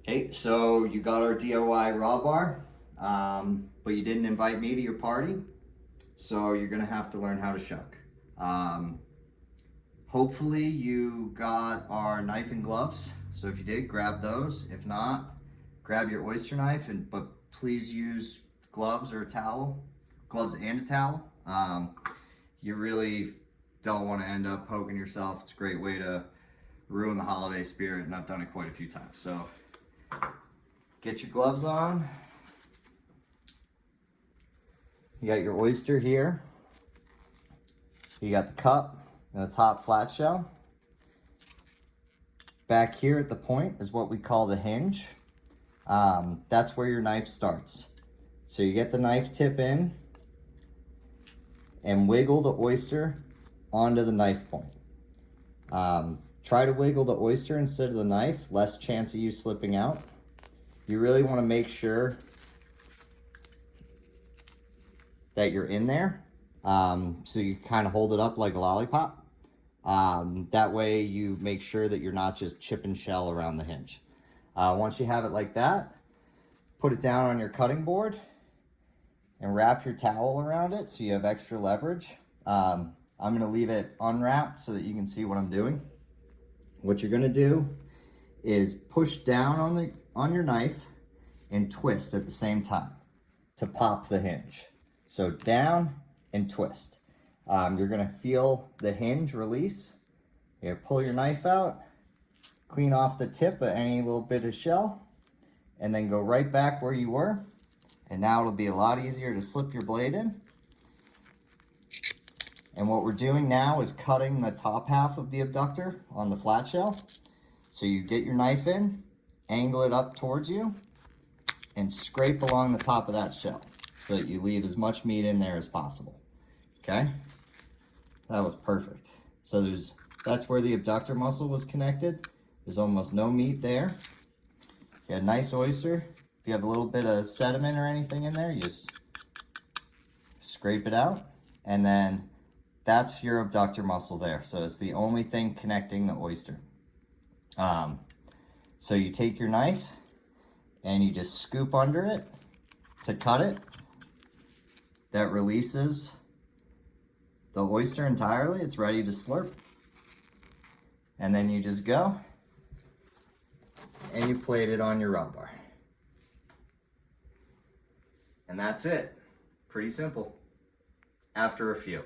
Hey, so you got our DIY raw bar, but you didn't invite me to your party, so you're gonna have to learn how to shuck. Um, Hopefully you got our knife and gloves, so if you did, grab those. If not, grab your oyster knife, but please use gloves or a towel, gloves and a towel. You really don't want to end up poking yourself. It's a great way to ruin the holiday spirit, and I've done it quite a few times. So get your gloves on. You got your oyster here. You got the cup and the top flat shell. Back here at the point is what we call the hinge. That's where your knife starts. So you get the knife tip in and wiggle the oyster onto the knife point. Try to wiggle the oyster instead of the knife, less chance of you slipping out. You really want to make sure that you're in there. So you kind of hold it up like a lollipop. That way you make sure that you're not just chip and shell around the hinge. Once you have it like that, put it down on your cutting board and wrap your towel around it so you have extra leverage. I'm going to leave it unwrapped so that you can see what I'm doing. What you're going to do is push down on your knife and twist at the same time to pop the hinge. So down and twist. You're going to feel the hinge release. You pull your knife out, clean off the tip of any little bit of shell, and then go right back where you were. And now it'll be a lot easier to slip your blade in. And what we're doing now is cutting the top half of the abductor on the flat shell. So you get your knife in, angle it up towards you, and scrape along the top of that shell so that you leave as much meat in there as possible. Okay? That was perfect. So that's where the abductor muscle was connected. There's almost no meat there. You got a nice oyster. If you have a little bit of sediment or anything in there, you just scrape it out, and then that's your abductor muscle there. So it's the only thing connecting the oyster. So you take your knife and you just scoop under it to cut it. That releases the oyster entirely. It's ready to slurp. And then you just go and you plate it on your raw bar. And that's it. Pretty simple. After a few.